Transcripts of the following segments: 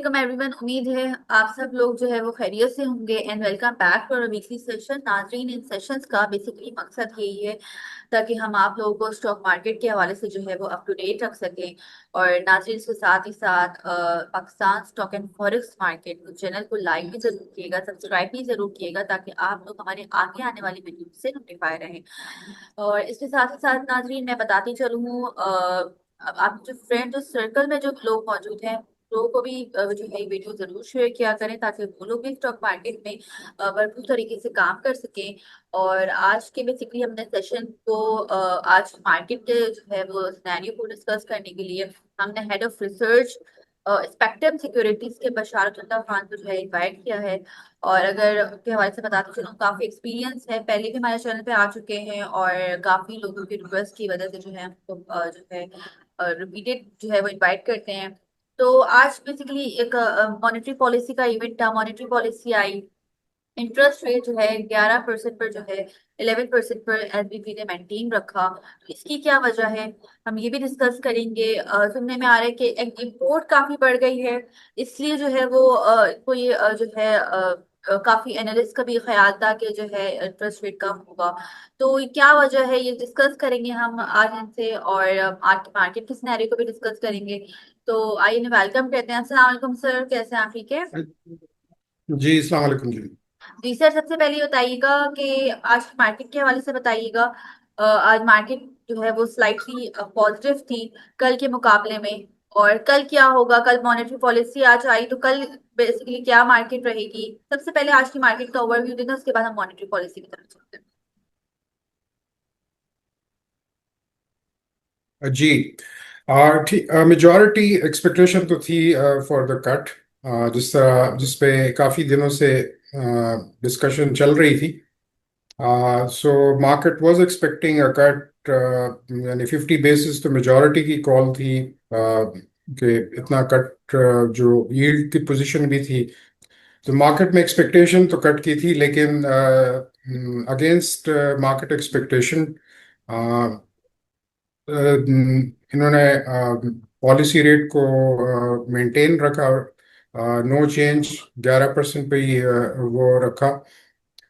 Welcome everyone. उम्मीद है आप सब लोग जो है वो खैरियत से होंगे and welcome back to weekly session. नाजरीन, इन सेशंस का बेसिकली मकसद यही है ताकि हम आप लोगों को स्टॉक मार्केट के हवाले से जो है वो अप टू डेट रख सकें। और नाजरीन, इसके साथ ही साथ Pakistan stock and forex market channel को लाइक भी जरूर किएगा, सब्सक्राइब भी जरूर किएगा ताकि आप लोग हमारे आगे आने वाली वीडियो से नोटिफाई रहें। और इसके साथ ही साथ नाजरीन, मैं बताती चलूँ, अब आप जो फ्रेंड जो सर्कल में जो लोग मौजूद हैं लोगों को भी जो है वीडियो जरूर शेयर किया करें ताकि वो लोग भी स्टॉक मार्केट में भरपूर तरीके से काम कर सकें। और आज के बेसिकली हमने सेशन को आज मार्केट के जो है वो सिनेरियो को डिस्कस करने के लिए हमने head of research spectrum securities के बशारतुल्लाह खान को जो है इनवाइट किया है। और अगर उनके हवाले से बताते चलो, काफी एक्सपीरियंस है, पहले भी हमारे चैनल पे आ चुके हैं और काफी लोगों की रिक्वेस्ट की वजह से जो है हमको जो है रिपीटेड जो है वो इनवाइट करते हैं। तो आज बेसिकली एक मॉनेटरी पॉलिसी का इवेंट था। मॉनेटरी पॉलिसी आई, इंटरेस्ट रेट जो है 11% पर जो है 11% पर एसबीपी ने मेंटेन रखा। तो इसकी क्या वजह है, हम ये भी डिस्कस करेंगे। सुनने में आ रहा है कि इम्पोर्ट काफी बढ़ गई है, इसलिए जो है वो कोई जो है काफी एनालिस्ट का भी ख्याल था कि जो है इंटरेस्ट रेट कम होगा। तो क्या वजह है ये डिस्कस करेंगे हम आज इनसे, और आज मार्केट के सिनेरियो को भी डिस्कस करेंगे। तो आइए वेलकम कहते हैं। अस्सलाम वालेकुम सर, कैसे हैं आप? ठीक है जी, अस्सलाम वालेकुम जी। जी सर। सबसे पहले ये बताइएगा कि आज मार्केट के हवाले से बताइएगा। आज मार्केट जो है वो स्लाइटली पॉजिटिव थी कल के मुकाबले में। और कल क्या होगा, कल मॉनेटरी पॉलिसी आज आई तो कल बेसिकली क्या मार्केट रहेगी। सबसे पहले आज की मार्केट का ओवरव्यू देना, उसके बाद हम मॉनेटरी पॉलिसी की तरफ चलते हैं। जी, ठीक। मेजॉरिटी एक्सपेक्टेशन तो थी फॉर द कट, जिस पे काफ़ी दिनों से डिस्कशन चल रही थी। So market was expecting a cut, यानी 50 बेसिस तो मेजॉरिटी की कॉल थी, कि इतना कट, जो यील्ड की पोजीशन भी थी। तो मार्केट में एक्सपेक्टेशन तो कट की थी, लेकिन अगेंस्ट मार्केट एक्सपेक्टेशन इन्होंने पॉलिसी रेट को मेंटेन रखा। नो चेंज, 11% पे ही वो रखा।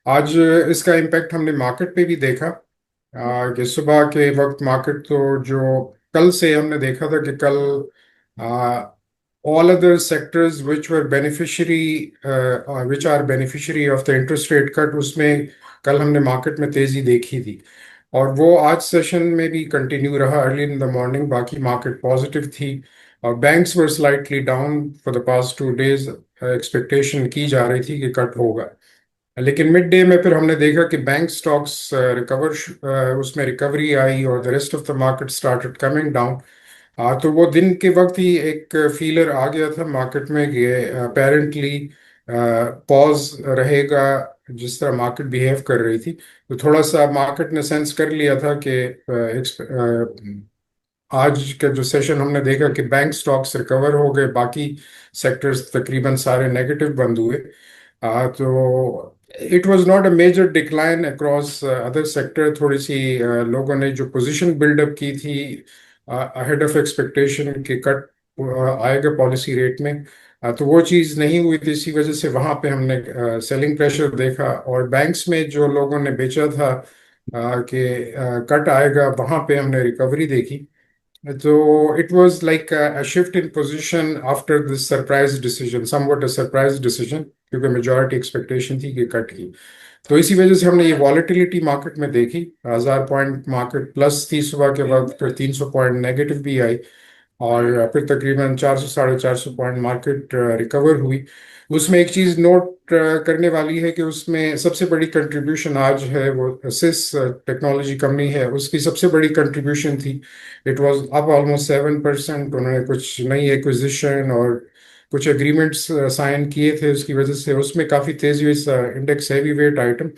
आज इसका इम्पैक्ट हमने मार्केट पे भी देखा, कि सुबह के वक्त मार्केट तो जो कल से हमने देखा था कि कल all other sectors which are beneficiary of the interest rate cut, उसमें कल हमने मार्केट में तेजी देखी थी। और वो आज सेशन में भी कंटिन्यू रहा अर्ली इन द मॉर्निंग। बाकी मार्केट पॉजिटिव थी और banks were slightly down for the past 2 days. Expectation की जा रही थी कि कट होगा, लेकिन मिड डे में फिर हमने देखा कि बैंक स्टॉक्स उसमें रिकवरी आई और the rest of the market started coming down. तो वो दिन के वक्त ही एक फीलर आ गया था मार्केट में कि अपेरेंटली पॉज रहेगा, जिस तरह मार्केट बिहेव कर रही थी। तो थोड़ा सा मार्केट ने सेंस कर लिया था कि आज का जो सेशन हमने देखा कि बैंक स्टॉक्स रिकवर हो गए, बाकी सेक्टर्स तकरीबन सारे नेगेटिव बंद हुए। तो it was not a major decline across other sector. थोड़ी सी लोगों ने जो पोजीशन बिल्डअप की थी अहेड ऑफ एक्सपेक्टेशन कि कट आएगा पॉलिसी रेट में, तो वो चीज़ नहीं हुई थी। इसी वजह से वहाँ पे हमने सेलिंग प्रेशर देखा, और बैंक्स में जो लोगों ने बेचा था कि कट आएगा, वहाँ पे हमने रिकवरी देखी। So it was like a shift in position after this surprise decision, somewhat a surprise decision, क्योंकि मेजॉरिटी एक्सपेक्टेशन थी कि कट की। तो इसी वजह से हमने ये वॉलेटिलिटी मार्केट में देखी। 1000 पॉइंट मार्केट प्लस थी सुबह के वक्त, फिर 300 पॉइंट नेगेटिव भी आई, और फिर तकरीबन 400 450 पॉइंट मार्केट रिकवर हुई। उसमें एक चीज़ नोट करने वाली है कि उसमें सबसे बड़ी कंट्रीब्यूशन आज है वो सिस टेक्नोलॉजी कंपनी है, उसकी सबसे बड़ी कंट्रीब्यूशन थी। It was up almost 7%। उन्होंने कुछ नई एक्विजिशन और कुछ एग्रीमेंट्स साइन किए थे, उसकी वजह से उसमें काफ़ी तेज़ी हुई। इंडेक्स हैवी वेट आइटम,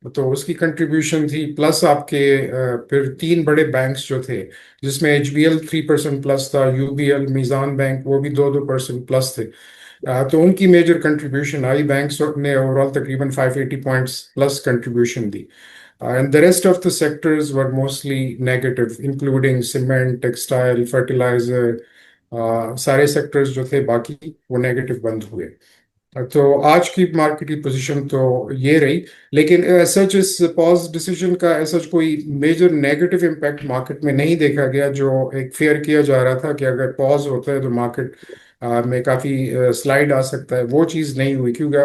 तो उसकी कंट्रीब्यूशन थी। प्लस आपके फिर तीन बड़े बैंक्स जो थे, जिसमें एचबीएल 3% प्लस था, यूबीएल, मीज़ान बैंक वो भी 2-2% प्लस थे। तो उनकी मेजर कंट्रीब्यूशन आई। बैंक्स ने ओवरऑल तकरीबन 580 points plus contribution the. And the rest of the sectors were mostly negative, including cement, textile, fertilizer, सारे सेक्टर्स जो थे बाकी वो नेगेटिव बंद हुए। तो आज की मार्केट की पोजीशन तो ये रही। लेकिन सच इस पॉज डिसीजन का ऐसा कोई मेजर नेगेटिव इम्पैक्ट मार्केट में नहीं देखा गया, जो एक फेयर किया जा रहा था कि अगर पॉज होता है तो मार्केट में काफी स्लाइड आ सकता है, वो चीज़ नहीं हुई। क्योंकि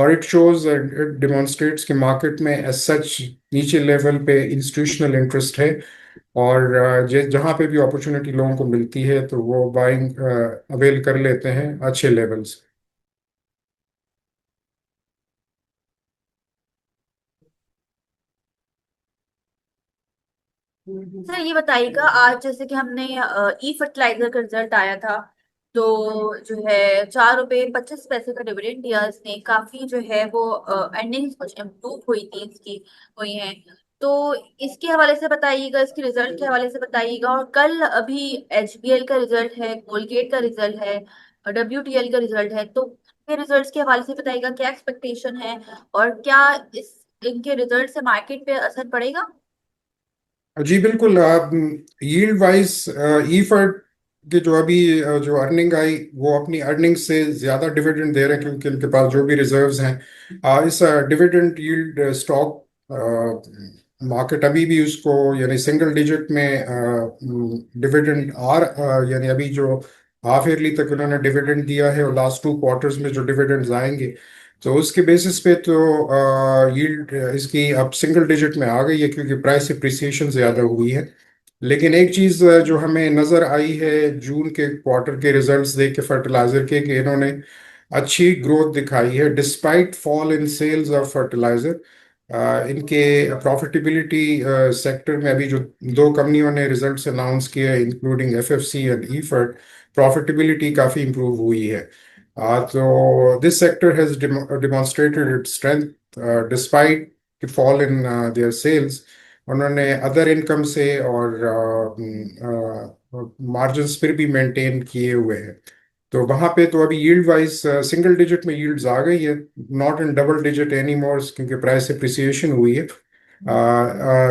और इट शोज, इट डिमॉन्स्ट्रेट्स कि मार्केट में एज सच नीचे लेवल पे इंस्टीट्यूशनल इंटरेस्ट है। और जहाँ पे भी अपॉर्चुनिटी लोगों को मिलती है तो वो बाइंग अवेल कर लेते हैं अच्छे लेवल्स। सर ये बताइएगा, आज जैसे कि हमने ई फर्टिलाइजर का रिजल्ट आया था, तो जो है 4 रुपये 25 पैसे का डिविडेंड दिया इसने, काफी जो है वो अर्निंग्स कुछ इम्प्रूव हुई थी इसकी, हुई हैं। तो इसके हवाले से बताइएगा, इसके रिजल्ट के हवाले से बताइएगा। और कल अभी एचबीएल का रिजल्ट है, कोलगेट का रिजल्ट है, डब्ल्यूटीएल का रिजल्ट है, तो ये रिजल्ट्स के हवाले से बताइएगा क्या एक्सपेक्टेशन है, और क्या इस इनके रिजल्ट से मार्केट पे असर पड़ेगा। जी बिल्कुल। यील्ड वाइज ईफर्ट के जो अभी जो अर्निंग आई वो अपनी अर्निंग से ज्यादा डिविडेंड दे रहे हैं, क्योंकि उनके पास जो भी रिजर्व्स हैं। इस डिविडेंड यील्ड स्टॉक मार्केट अभी भी उसको यानी सिंगल डिजिट में डिविडेंड यानी अभी जो हाफ ईयरली तक उन्होंने डिविडेंड दिया है और लास्ट 2 क्वार्टर्स में जो डिविडेंड्स आएंगे, तो उसके बेसिस पे तो यील्ड इसकी अब सिंगल डिजिट में आ गई है, क्योंकि प्राइस एप्रिसिएशन ज़्यादा हुई है। लेकिन एक चीज़ जो हमें नज़र आई है जून के क्वार्टर के रिजल्ट्स देख के फर्टिलाइज़र के, कि इन्होंने अच्छी ग्रोथ दिखाई है despite fall in sales of fertiliser. इनके प्रॉफिटेबिलिटी सेक्टर में अभी जो 2 कंपनियों ने रिजल्ट्स अनाउंस किए, including FFC and Efert, profitability काफ़ी इंप्रूव हुई है। So this sector has demonstrated its strength despite the fall in their sales. उन्होंने अदर इनकम से और मार्जिन्स फिर भी मेंटेन किए हुए हैं। तो वहां पे तो अभी यील्ड वाइज सिंगल डिजिट में यील्ड्स आ गई है, not in double digit any more, क्योंकि प्राइस एप्रिसिएशन हुई है।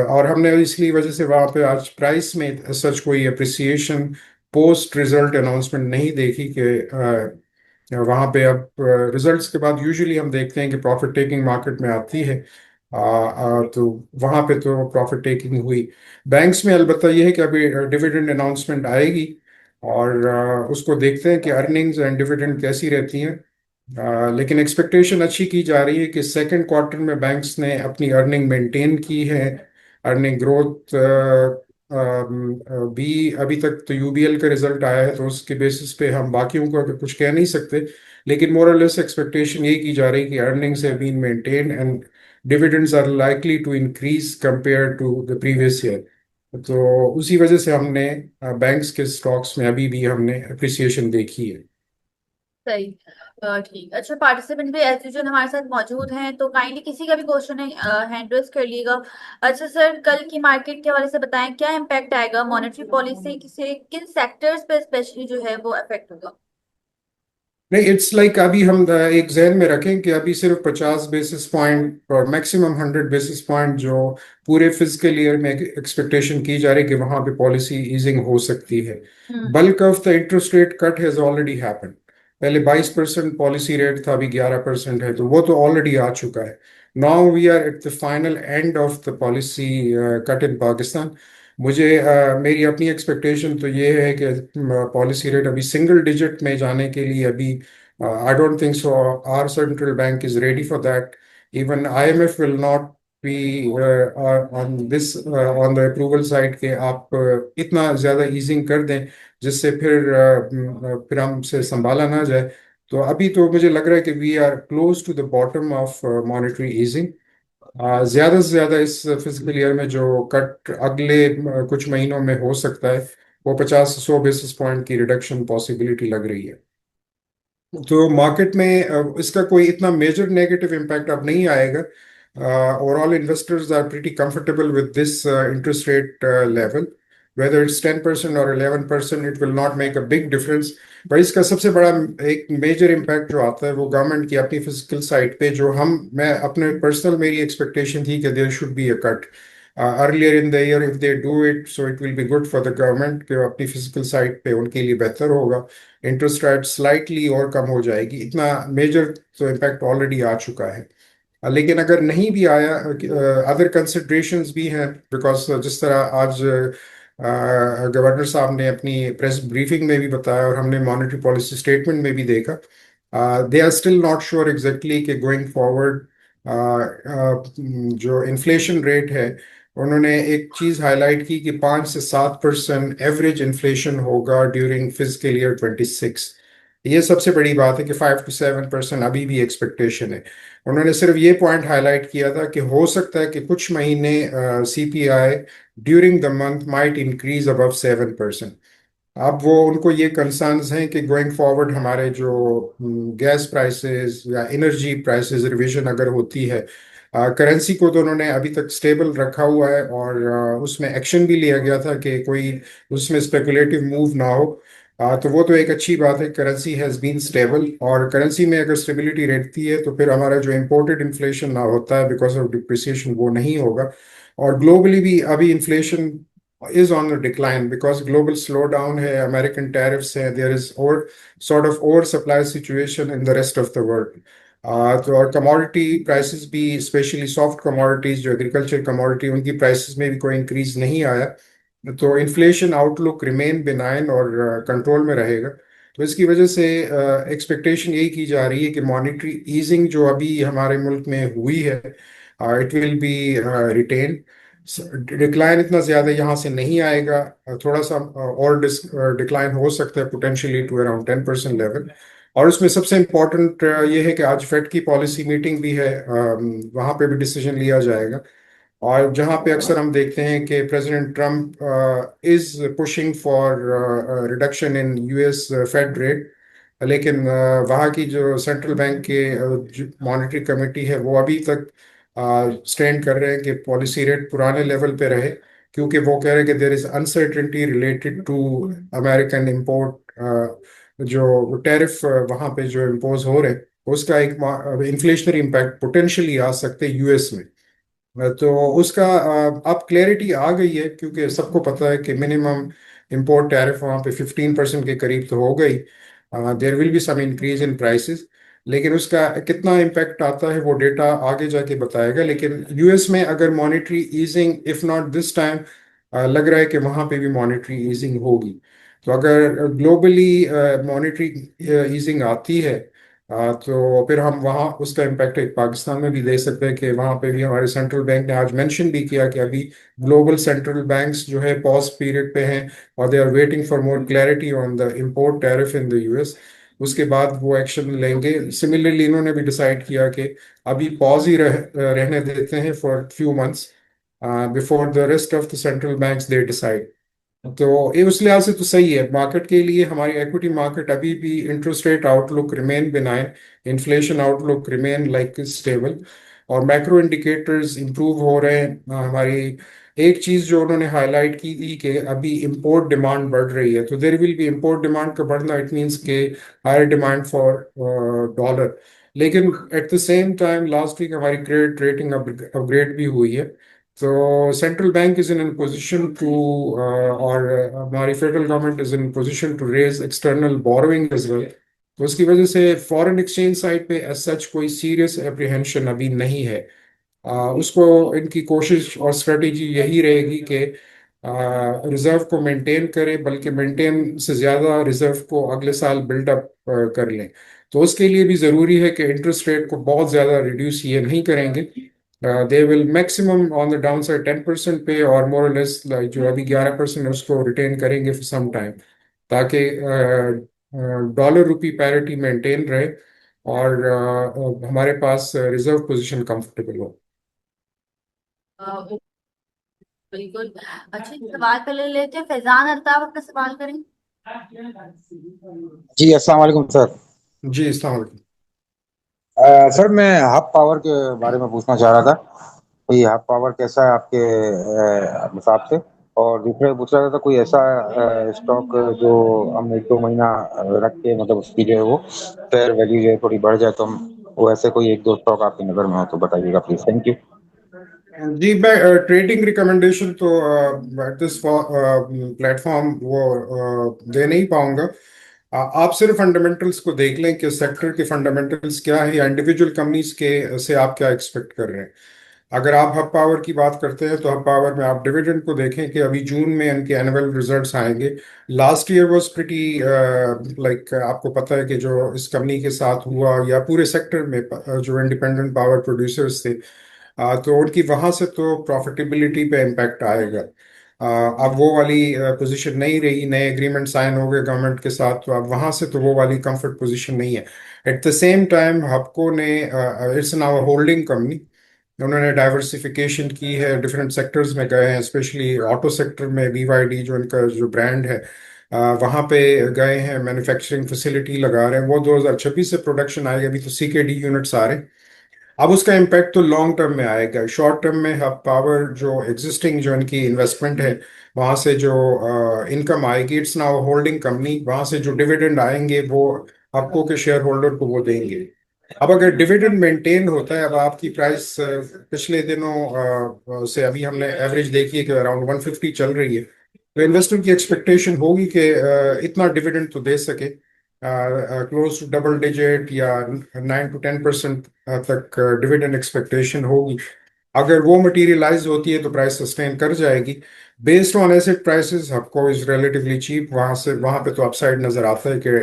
और हमने इसलिए वजह से वहां पे आज प्राइस में सच कोई एप्रिसिएशन पोस्ट रिजल्ट अनाउंसमेंट नहीं देखी कि वहां पे अब रिजल्ट्स के बाद यूजुअली हम देखते हैं कि प्रॉफिट टेकिंग मार्केट में आती है। तो वहां पे तो प्रॉफिट टेकिंग हुई। बैंक्स में अलबत्ता यह है कि अभी डिविडेंड अनाउंसमेंट आएगी और उसको देखते हैं कि अर्निंग्स एंड डिविडेंड कैसी रहती हैं। लेकिन एक्सपेक्टेशन अच्छी की जा रही है कि सेकंड क्वार्टर में बैंक्स ने अपनी अर्निंग मेंटेन की है। अर्निंग ग्रोथ भी अभी तक तो यूबीएल का रिजल्ट आया है, तो उसके बेसिस पे हम बाकियों को कुछ कह नहीं सकते। लेकिन मोर और लेस एक्सपेक्टेशन ये की जा रही है कि earnings have been maintain and dividends are likely to increase compare to the previous year. तो उसी वजह से हमने बैंक्स के स्टॉक्स में अभी भी हमने अप्रिसिएशन देखी है। सही। ठीक। अच्छा, पार्टिसिपेंट भी एज यूजुअल हमारे साथ मौजूद हैं, तो काइंडली किसी का भी क्वेश्चन है हैंड रेज कर लीजिएगा। अच्छा सर, कल की मार्केट के हवाले से बताएं, क्या इम्पैक्ट आएगा मॉनेटरी पॉलिसी से, किन सेक्टर्स पे स्पेशली जो है वो अफेक्ट होगा। नहीं, इट्स लाइक अभी हम एक जहन में रखें कि अभी सिर्फ 50 बेसिस पॉइंट और मैक्सिमम 100 बेसिस पॉइंट जो पूरे फिजिकल ईयर में एक्सपेक्टेशन की जा रही है कि वहां पे पॉलिसी ईजिंग हो सकती है। Hmm. Bulk of the interest rate cut has already happened. पहले 22% पॉलिसी रेट था, अभी 11% है, तो वो तो ऑलरेडी आ चुका है। Now we are at the final end of the policy cut in Pakistan. मुझे मेरी अपनी एक्सपेक्टेशन तो ये है कि पॉलिसी रेट अभी सिंगल डिजिट में जाने के लिए अभी I don't think so our central bank is ready for that. Even IMF will not be on this on the approval side के आप इतना ज़्यादा ईजिंग कर दें जिससे फिर हमसे संभाला ना जाए। तो अभी तो मुझे लग रहा है कि we are close to the bottom of monetary easing. ज्यादा से ज्यादा इस फिजिकल ईयर में जो कट अगले कुछ महीनों में हो सकता है वो 50 से 100 बेसिस पॉइंट की रिडक्शन पॉसिबिलिटी लग रही है। तो मार्केट में इसका कोई इतना मेजर नेगेटिव इम्पैक्ट अब नहीं आएगा। Overall investors are pretty comfortable with this interest rate level. Whether it's 10% और 11%, it will not make a big difference. पर इसका सबसे बड़ा एक मेजर इम्पैक्ट जो आता है वो गवर्नमेंट की अपनी फिजिकल साइड पे, जो हम मैं अपने पर्सनल मेरी एक्सपेक्टेशन थी कि there should be a cut. Earlier in the year if they do it, so it will be good for the government, कि अपनी फिजिकल साइड पे उनके लिए बेहतर होगा। इंटरेस्ट रेट स्लाइटली और कम हो जाएगी, इतना मेजर तो इम्पैक्ट ऑलरेडी आ चुका है। लेकिन अगर नहीं भी आया, अदर कंसिडरेशंस भी हैं, बिकॉज जिस तरह आज गवर्नर साहब ने अपनी प्रेस ब्रीफिंग में भी बताया और हमने मॉनेटरी पॉलिसी स्टेटमेंट में भी देखा, they are still not sure exactly कि गोइंग फॉरवर्ड जो इन्फ्लेशन रेट है, उन्होंने एक चीज़ हाईलाइट की कि 5 से 7% एवरेज इन्फ्लेशन होगा ड्यूरिंग फिजिकल ईयर 26। ये सबसे बड़ी बात है कि 5 to 7% अभी भी एक्सपेक्टेशन है। उन्होंने सिर्फ ये पॉइंट हाईलाइट किया था कि हो सकता है कि कुछ महीने CPI during the month might increase above 7%। अब वो उनको ये कंसर्न्स हैं कि गोइंग फॉरवर्ड हमारे जो गैस प्राइसेस या एनर्जी प्राइसेस रिवीजन अगर होती है, करेंसी को तो उन्होंने अभी तक स्टेबल रखा हुआ है, और उसमें एक्शन भी लिया गया था कि कोई उसमें स्पेकुलेटिव मूव ना हो। तो वो तो एक अच्छी बात है, करेंसी हैज़ बीन स्टेबल, और करेंसी में अगर स्टेबिलिटी रहती है तो फिर हमारा जो इम्पोर्टेड इन्फ्लेशन ना होता है बिकॉज ऑफ डिप्रिसिएशन, वो नहीं होगा। और ग्लोबली भी अभी inflation is on the decline because global slowdown है, American tariffs है, there is or sort of oversupply situation in the rest of the world. तो और commodity prices भी, especially soft commodities जो agriculture commodity, उनकी prices में भी कोई increase नहीं आया। तो इन्फ्लेशन आउटलुक रिमेन बिनाइन और कंट्रोल में रहेगा। तो इसकी वजह से एक्सपेक्टेशन यही की जा रही है कि मॉनेटरी ईजिंग जो अभी हमारे मुल्क में हुई है, it will be retain. Decline इतना ज़्यादा यहाँ से नहीं आएगा, थोड़ा सा और डिक्लाइन हो सकता है पोटेंशियली टू अराउंड 10% लेवल। और उसमें सबसे इम्पोर्टेंट ये है कि आज फेड की पॉलिसी मीटिंग भी है, वहाँ पे भी डिसीजन लिया जाएगा। और जहाँ पे अक्सर हम देखते हैं कि president Trump is pushing for reduction in US Fed rate, लेकिन वहाँ की जो सेंट्रल बैंक के मॉनेटरी कमेटी है वो अभी तक स्टैंड कर रहे हैं कि पॉलिसी रेट पुराने लेवल पे रहे, क्योंकि वो कह रहे हैं कि there is uncertainty related to American import, जो टैरिफ वहाँ पे जो इम्पोज हो रहे हैं, उसका एक इन्फ्लेशनरी इम्पैक्ट पोटेंशियली आ सकते हैं यूएस में। तो उसका अब क्लैरिटी आ गई है, क्योंकि सबको पता है कि मिनिमम इंपोर्ट टैरिफ वहाँ पे 15% के करीब तो हो गई। There will be some increase in prices, लेकिन उसका कितना इम्पैक्ट आता है वो डेटा आगे जाके बताएगा। लेकिन यूएस में अगर monetary easing, if not this time, लग रहा है कि वहाँ पे भी मॉनेटरी ईजिंग होगी। तो अगर ग्लोबली मॉनेटरी ईजिंग आती है, तो फिर हम वहाँ उसका इम्पैक्ट एक पाकिस्तान में भी दे सकते हैं, कि वहाँ पे भी हमारे सेंट्रल बैंक ने आज मेंशन भी किया कि अभी ग्लोबल सेंट्रल बैंक्स जो है पॉज पीरियड पे हैं, और they are waiting for more clarity on the import tariff in the US. उसके बाद वो एक्शन लेंगे। सिमिलरली इन्होंने भी डिसाइड किया कि अभी पॉज ही रहने देते हैं for few months before the rest of the central banks they decide. तो ये उस लिहाज से तो सही है मार्केट के लिए। हमारी इक्विटी मार्केट अभी भी interest rate outlook remain benign, inflation outlook remain like stable, और मैक्रो इंडिकेटर्स इंप्रूव हो रहे हैं। हमारी एक चीज जो उन्होंने हाईलाइट की थी कि अभी इंपोर्ट डिमांड बढ़ रही है, तो there will be import demand का बढ़ना, इट मीन्स के हायर डिमांड फॉर डॉलर। लेकिन at the same time last week हमारी क्रेडिट रेटिंग अपग्रेड भी हुई है। तो central bank is in position to, और हमारी federal government is in position to raise external borrowing as well. तो उसकी वजह से फॉरेन एक्सचेंज साइड पे एज सच कोई सीरियस एप्रीहेंशन अभी नहीं है। उसको इनकी कोशिश और स्ट्रेटेजी यही रहेगी कि रिजर्व को मेंटेन करें, बल्कि मेंटेन से ज़्यादा रिजर्व को अगले साल बिल्डअप कर लें। तो उसके लिए भी ज़रूरी है कि इंटरेस्ट रेट को बहुत ज़्यादा रिड्यूस ये नहीं करेंगे। They will maximum on the down side 10% पे, और मोर लेस जो अभी 11% है उसको रिटेन करेंगे फॉर सम टाइम, ताकि डॉलर रुपी पैरिटी मेंटेन रहे, और हमारे पास रिजर्व पोजीशन कंफर्टेबल हो। अ, बिल्कुल। अच्छा, सवाल पहले लेते हैं, फैजान अल्ताफ अपना सवाल करें। जी अस्सलाम वालेकुम सर। जी, अस्सलाम वालेकुम। सर मैं हाफ पावर के बारे में पूछना चाह रहा था, कोई हाफ पावर कैसा है आपके हिसाब से। और दूसरा पूछ रहा था कोई ऐसा स्टॉक जो हम 1-2 महीना रख के, मतलब उसकी जो है वो फेयर वैल्यू जो है थोड़ी बढ़ जाए, तो हम वो ऐसे कोई 1-2 स्टॉक आपकी नज़र में हो तो बताइएगा प्लीज। Thank you. जी मैं ट्रेडिंग रिकमेंडेशन तो एट दिस प्लेटफॉर्म वो दे नहीं पाऊंगा। आप सिर्फ फंडामेंटल्स को देख लें कि सेक्टर के फंडामेंटल्स क्या है या इंडिविजुअल कंपनीज के से आप क्या एक्सपेक्ट कर रहे हैं। अगर आप हब पावर की बात करते हैं तो हब पावर में आप डिविडेंड को देखें कि अभी जून में इनके एनुअल रिजल्ट्स आएंगे। Last year was pretty like आपको पता है कि जो इस कंपनी के साथ हुआ या पूरे सेक्टर में जो इंडिपेंडेंट पावर प्रोड्यूसर्स थे, तो उनकी वहां से तो प्रॉफिटेबिलिटी पे इम्पैक्ट आएगा। अब वो वाली पोजीशन नहीं रही, नए एग्रीमेंट साइन हो गए गवर्नमेंट के साथ, तो अब वहां से तो वो वाली कंफर्ट पोजीशन नहीं है। एट द सेम टाइम हबको ने, इट्स नाउ होल्डिंग कंपनी, उन्होंने डाइवर्सिफिकेशन की है, डिफरेंट सेक्टर्स में गए हैं, स्पेशली ऑटो सेक्टर में BYD जो इनका जो ब्रांड है वहाँ पे गए हैं, मैन्युफैक्चरिंग फैसिलिटी लगा रहे हैं। वो 2026 से प्रोडक्शन आएगा, अभी तो CKD यूनिट्स आ रहे हैं। अब उसका इम्पैक्ट तो लॉन्ग टर्म में आएगा। शॉर्ट टर्म में हब पावर जो एग्जिस्टिंग जो इनकी इन्वेस्टमेंट है वहाँ से जो इनकम आएगी, इट्स नाउ होल्डिंग कंपनी, वहाँ से जो डिविडेंड आएंगे वो आपको के शेयर होल्डर को वो देंगे। अब अगर डिविडेंड मेंटेन होता है, अब आपकी प्राइस पिछले दिनों से अभी हमने एवरेज देखी है कि अराउंड 150 चल रही है, तो इन्वेस्टर की एक्सपेक्टेशन होगी कि इतना डिविडेंड तो दे सके, क्लोज टू डबल डिजिट या 9 to 10% तक डिविडेंड एक्सपेक्टेशन होगी। अगर वो मटेरियलाइज होती है तो प्राइस सस्टेन कर जाएगी। बेस्ड ऑन एसेट प्राइसेस आपको इज रिलेटिवली चीप, वहां से वहां पे तो अपसाइड नजर आता है कि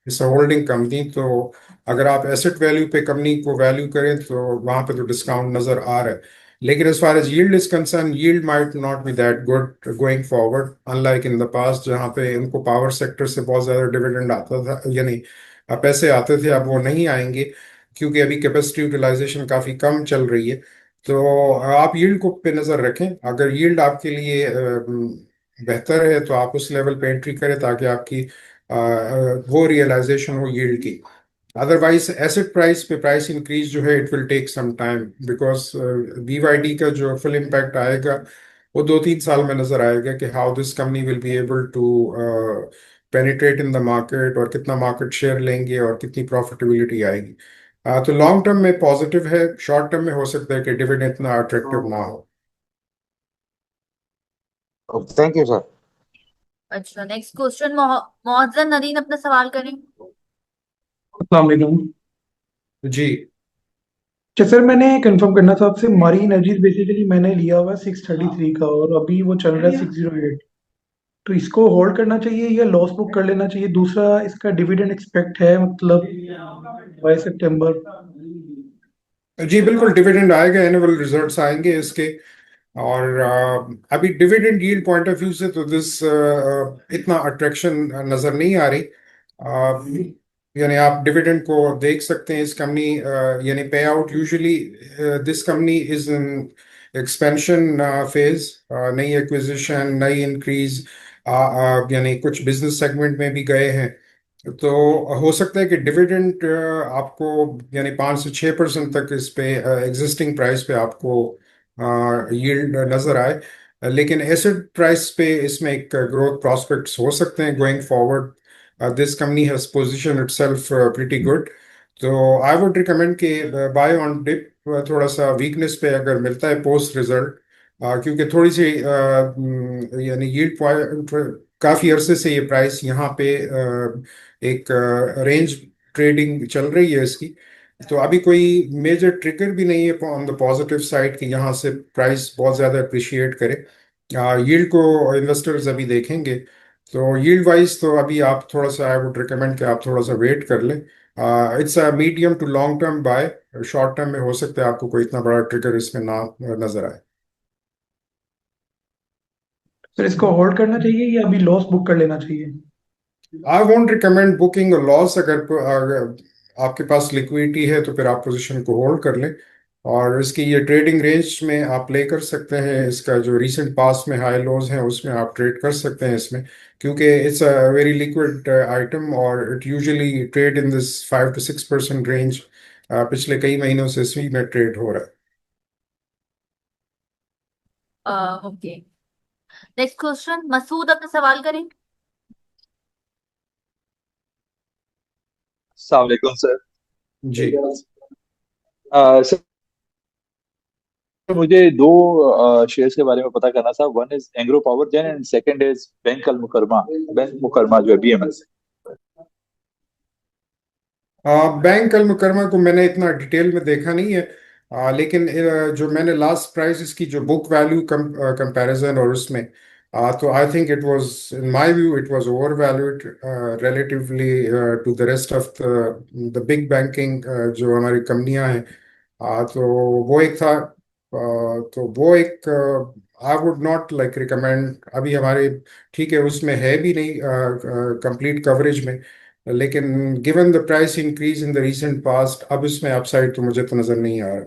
इट्स होल्डिंग कंपनी, तो अगर आप एसेट वैल्यू पे कंपनी को वैल्यू करें तो वहां पे तो डिस्काउंट नजर आ रहा है। लेकिन as far as yield is concern, yield might not be that good going forward, unlike in the past जहाँ पे इनको पावर सेक्टर से बहुत ज्यादा डिविडेंड आता था, यानी पैसे आते थे। अब वो नहीं आएंगे क्योंकि अभी कैपेसिटी यूटिलाइजेशन काफी कम चल रही है। तो आप यील्ड को पे नजर रखें। अगर यील्ड आपके लिए बेहतर है तो आप उस लेवल पे एंट्री करें ताकि आपकी वो रियलाइजेशन हो यील्ड की। अदरवाइज एसेट प्राइस पे प्राइस इंक्रीज जो है it will take some time, because BYD का जो फुल इम्पैक्ट आएगा वो 2-3 साल में नजर आएगा कि how this company will be able to penetrate in the market, और कितना मार्केट शेयर लेंगे और कितनी प्रॉफिटेबिलिटी आएगी। तो लॉन्ग टर्म में पॉजिटिव है, शॉर्ट टर्म में हो सकता है कि डिविडेंड इतना अट्रैक्टिव ना हो। Thank you sir. अच्छा, नेक्स्ट क्वेश्चन, मोहज्जन नदीम अपना सवाल करें। अस्सलाम वालेकुम। जी अच्छा सर, मैंने कंफर्म करना था आपसे, मारी एनर्जीज बेसिकली मैंने लिया हुआ है 633 का और अभी वो चल रहा है 608। तो इसको होल्ड करना चाहिए या लॉस बुक कर लेना चाहिए? दूसरा, इसका डिविडेंड एक्सपेक्ट है मतलब बाय सितंबर? जी बिल्कुल डिविडेंड आएगा, एनुअल रिजल्ट्स आएंगे इसके। और अभी dividend yield point of view से तो दिस इतना अट्रैक्शन नजर नहीं आ रही। यानी आप डिविडेंड को देख सकते हैं। इस कंपनी यानी पे out usually, this company is in expansion phase, नई एक्विजिशन, नई इंक्रीज, यानी कुछ बिजनेस सेगमेंट में भी गए हैं। तो हो सकता है कि डिविडेंड आपको यानी 5 से 6% तक इस पे एग्जिस्टिंग प्राइस पे आपको यील्ड नजर आए। लेकिन एसेट प्राइस पे इसमें एक ग्रोथ प्रोस्पेक्ट्स हो सकते हैं going forward. This company has position itself pretty good. तो आई वुड रिकमेंड कि बाय ऑन डिप, थोड़ा सा वीकनेस पे अगर मिलता है पोस्ट रिजल्ट, क्योंकि थोड़ी सी यानी यील्ड पॉइंट, काफी अरसे से ये प्राइस यहाँ पे एक रेंज ट्रेडिंग चल रही है इसकी। तो अभी कोई मेजर ट्रिगर भी नहीं है ऑन द पॉजिटिव साइड कि यहाँ से प्राइस बहुत ज़्यादा अप्रिशिएट करे। यील्ड को इन्वेस्टर्स अभी देखेंगे। तो यील्ड वाइज तो अभी आप थोड़ा सा, आई वुड रिकमेंड कि आप थोड़ा सा वेट कर लें। It's a medium to long term buy. Short term में हो सकता है आपको कोई इतना बड़ा ट्रिगर इसमें ना नजर आए। सर, इसको होल्ड करना चाहिए या अभी लॉस बुक कर लेना चाहिए? I won't recommend booking loss. अगर आपके पास लिक्विडिटी है तो फिर आप पोजीशन को होल्ड कर लें, और इसकी ये ट्रेडिंग रेंज में आप प्ले कर सकते हैं। इसका जो रीसेंट पास में हाई लोज हैं उसमें आप ट्रेड कर सकते हैं इसमें, क्योंकि it's a very liquid item और it usually trade in this 5 to 6% range. पिछले कई महीनों से इसी में ट्रेड हो रहा है। ओके, नेक्स्ट क्वेश्चन, मसूद अपना सवाल करें। अस्सलाम वालेकुम सर। जी सर मुझे दो शेयर्स के बारे में पता करना था। One is Engro power gen and second is bank Makramah जो है BMS। बैंक अल मुकरमा को मैंने इतना डिटेल में देखा नहीं है। लेकिन जो मैंने लास्ट प्राइस इसकी जो बुक वैल्यू कंपैरिजन और उसमें तो I think it was in my view it was overvalued relatively to the rest of the big banking जो हमारी कंपनियां हैं। तो वो एक था। तो वो एक I would not like recommend अभी हमारे। ठीक है उसमें है भी नहीं कंप्लीट कवरेज में। लेकिन given the price increase in the recent past अब इसमें अपसाइड तो मुझे तो नजर नहीं आ रहा।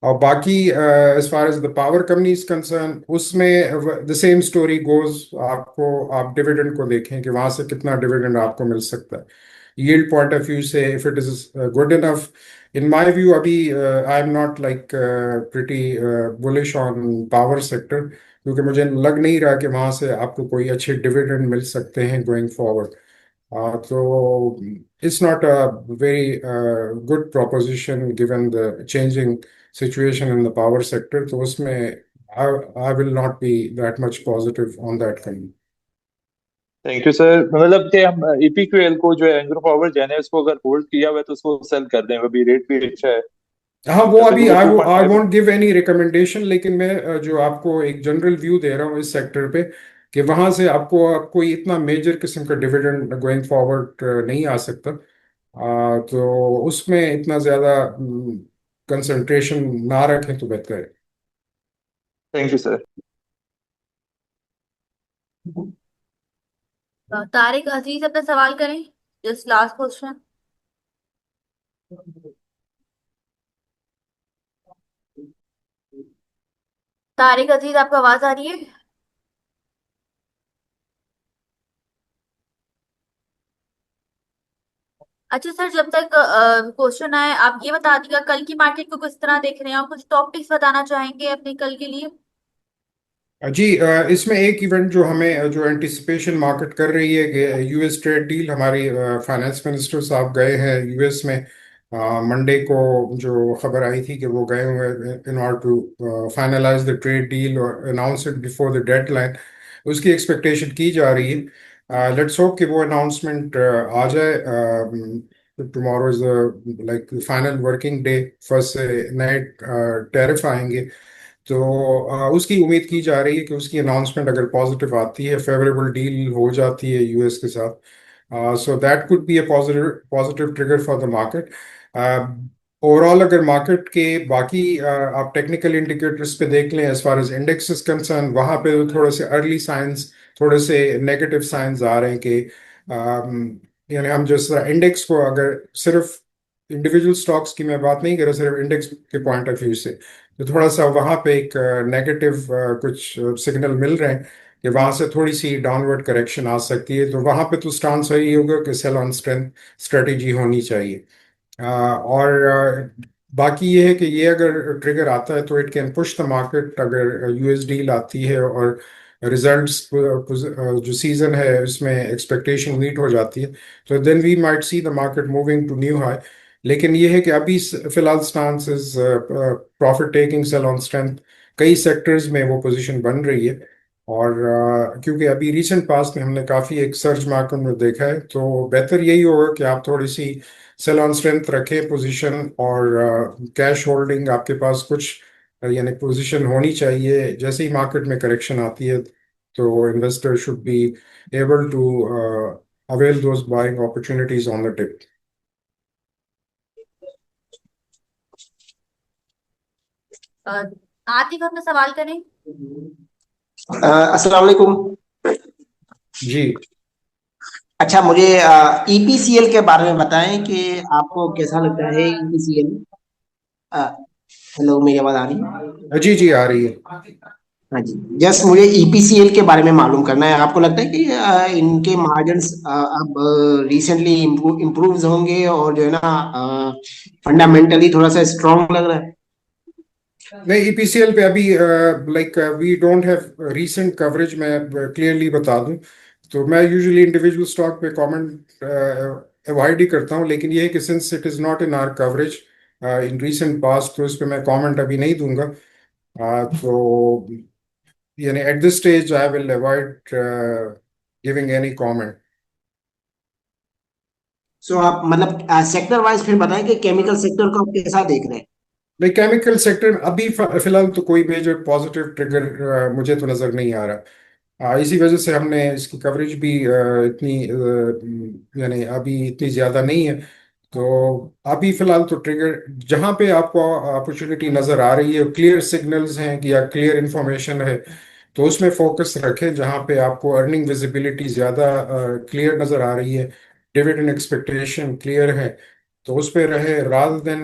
और बाकी as far as the power company is concern उसमें द सेम स्टोरी गोज। आपको आप डिविडेंड को देखें कि वहां से कितना डिविडेंड आपको मिल सकता है। यील्ड पॉइंट ऑफ व्यू से if it is good enough in my view अभी I am not like pretty bullish on power sector क्योंकि मुझे लग नहीं रहा कि वहां से आपको कोई अच्छे डिविडेंड मिल सकते हैं going forward. So it's not a very good proposition given the changing situation in the power sector. तो उसमें I will not be that much positive on that company. Thank you sir. मतलब कि हम EPQL को जो है Engro power जेन है उसको अगर होल्ड किया हुआ है तो उसको सेल कर दें, अभी रेट भी अच्छा है। हाँ वो जैसे अभी कि वो आई 2.5 वोंट गिव एनी रिकमेंडेशन लेकिन मैं जो आपको एक जनरल व्यू दे रहा हूँ इस सेक्टर पे कि वहां से आपको कोई इतना मेजर किस्म का डिविडेंड गोइंग फॉरवर्ड नहीं आ सकता। तो उसमें इतना ज्यादा कंसंट्रेशन ना रखें तो बेहतर है। Thank you sir. Tariq Aziz अपना सवाल करें। Just last question. Tariq Aziz आपको आवाज आ रही है? अच्छा सर, जब तक क्वेश्चन आए आप ये बता दीजिएगा कल की मार्केट को किस तरह देख रहे हैं और कुछ टॉपिक्स बताना चाहेंगे अपने कल के लिए। जी इसमें एक इवेंट जो हमें जो एंटिसिपेशन मार्केट कर रही है कि यूएस ट्रेड डील हमारी फाइनेंस मिनिस्टर साहब गए हैं यूएस में मंडे को। जो खबर आई थी कि वो गए हुए in order to finalize the trade deal और announce it before the deadline. उसकी एक्सपेक्टेशन की जा रही है। लेट्स होप कि वो अनाउंसमेंट आ जाए। Tomorrow is like final working day. First से नए टैरिफ आएंगे तो उसकी उम्मीद की जा रही है कि उसकी अनाउंसमेंट अगर पॉजिटिव आती है फेवरेबल डील हो जाती है यूएस के साथ so that could be a positive positive trigger for the market. Overall अगर मार्केट के बाकी आप टेक्निकल इंडिकेटर्स पे देख लें as far as index is concern वहाँ पे थोड़े से अर्ली साइंस थोड़े से नेगेटिव साइंस आ रहे हैं कि यानी हम जिस तरह इंडेक्स को अगर सिर्फ इंडिविजुअल स्टॉक्स की मैं बात नहीं कर रहा सिर्फ इंडेक्स के पॉइंट ऑफ व्यू से तो थोड़ा सा वहां पे एक नेगेटिव कुछ सिग्नल मिल रहे हैं कि वहां से थोड़ी सी डाउनवर्ड करेक्शन आ सकती है। तो वहां पे तो स्टांस वही होगा कि सेल ऑन स्ट्रेंथ स्ट्रेटेजी होनी चाहिए। और बाकी ये है कि ये अगर ट्रिगर आता है तो it can push the market अगर यूएस डील आती है और रिजल्ट्स जो सीजन है उसमें एक्सपेक्टेशन मीट हो जाती है तो then we might see the market moving to new high. लेकिन ये है कि अभी फिलहाल stance is profit taking sell on strength. कई सेक्टर्स में वो पोजीशन बन रही है। और क्योंकि अभी रिसेंट पास्ट में हमने काफ़ी एक सर्च मार्केट में देखा है तो बेहतर यही होगा कि आप थोड़ी सी सेल ऑन स्ट्रेंथ रखें पोजीशन और कैश होल्डिंग आपके पास कुछ यानी पोजीशन होनी चाहिए। जैसे ही मार्केट में करेक्शन आती है तो investor should be able to avail those buying opportunities on the tip. Atif अपना सवाल करें। अस्सलाम वालेकुम। जी अच्छा, मुझे EPCL के बारे में बताएं कि आपको कैसा लगता है EPCL। हेलो, मेरी आवाज आ रही है? जी जी आ रही है। हाँ जी, जस्ट मुझे EPCL के बारे में मालूम करना है। आपको लगता है कि इनके मार्जिन्स अब रिसेंटली इम्प्रूव होंगे और जो है ना फंडामेंटली थोड़ा सा स्ट्रांग लग रहा है? नहीं ईपीसीएल पे अभी like we don't have recent coverage. मैं क्लियरली बता दूं तो मैं यूजुअली इंडिविजुअल स्टॉक पे कमेंट अवॉइड ही करता हूं। लेकिन ये है कि since it is not in our coverage in recent past तो इस पे मैं कमेंट अभी नहीं दूंगा। तो यानी at this stage I will avoid giving any comment. So आप मतलब सेक्टर वाइज फिर बताएं कि केमिकल सेक्टर को आप कैसा देख रहे हैं। नहीं, केमिकल सेक्टर अभी फिलहाल तो कोई मेजर पॉजिटिव ट्रिगर मुझे तो नजर नहीं आ रहा। इसी वजह से हमने इसकी कवरेज भी इतनी यानी अभी इतनी ज़्यादा नहीं है। तो अभी फिलहाल तो ट्रिगर जहाँ पे आपको अपॉर्चुनिटी नज़र आ रही है, क्लियर सिग्नल्स हैं कि या क्लियर इंफॉर्मेशन है, तो उसमें फोकस रखें। जहाँ पे आपको अर्निंग विजिबिलिटी ज़्यादा क्लियर नज़र आ रही है, डिविडेंड एक्सपेक्टेशन क्लियर है, तो उस पे रहे rather then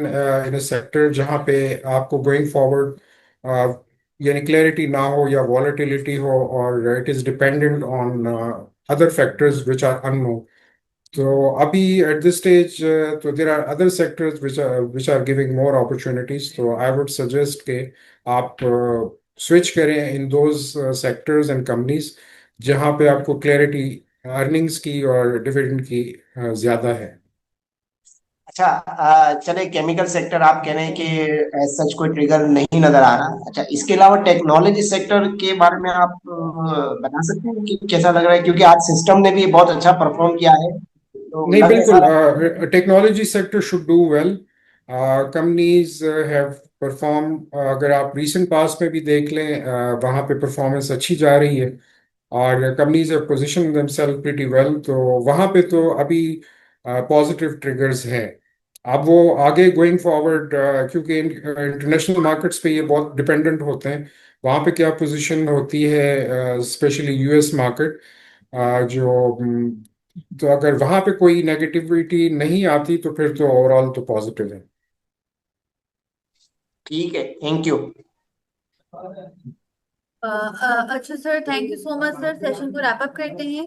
in a sector जहाँ पे आपको गोइंग फॉरवर्ड यानी क्लैरिटी ना हो या वॉलेटिलिटी हो, और it is dependent on other factors which are unknown. तो अभी एट दिस स्टेज तो there are other sectors which are giving more opportunities, तो आई वुड सजेस्ट के आप स्विच करें in those sectors and companies जहाँ पे आपको क्लैरिटी अर्निंग्स की और डिविडेंड की ज़्यादा है। अच्छा, चले केमिकल सेक्टर आप कह रहे हैं कि एज सच कोई ट्रिगर नहीं नजर आ रहा। अच्छा, इसके अलावा टेक्नोलॉजी सेक्टर के बारे में आप बता सकते हैं कि कैसा लग रहा है, क्योंकि आज सिस्टम ने भी बहुत अच्छा परफॉर्म किया है तो नहीं, लग ऐसा बिल्कुल, रहा technology sector should do well. Companies have perform, अगर आप रीसेंट पास्ट में भी देख लें, वहाँ पे परफॉर्मेंस अच्छी जा रही है और companies have position themselves pretty well. तो वहाँ पे तो अभी पॉजिटिव ट्रिगर्स हैं। अब वो आगे गोइंग फॉरवर्ड, क्योंकि इंटरनेशनल मार्केट्स पे ये बहुत डिपेंडेंट होते हैं, वहाँ पे क्या पोजीशन होती है, स्पेशली यूएस मार्केट जो तो अगर वहां पे कोई नेगेटिविटी नहीं आती तो फिर तो ओवरऑल तो पॉजिटिव है। ठीक है, थैंक यू। अच्छा sir, thank you so much sir, session को रैप अप करते हैं।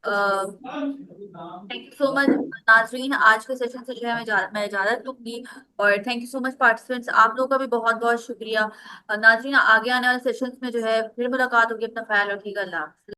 थैंक यू सो मच नाजरीन, आज के सेशन से जो है मैं इजाजत लूंगी। और thank you so much participants, आप लोगों का भी बहुत बहुत शुक्रिया। नाजरीन, आगे आने वाले सेशंस में जो है फिर मुलाकात होगी। अपना ख्याल रखिएगा। अल्लाह हाफ़िज़।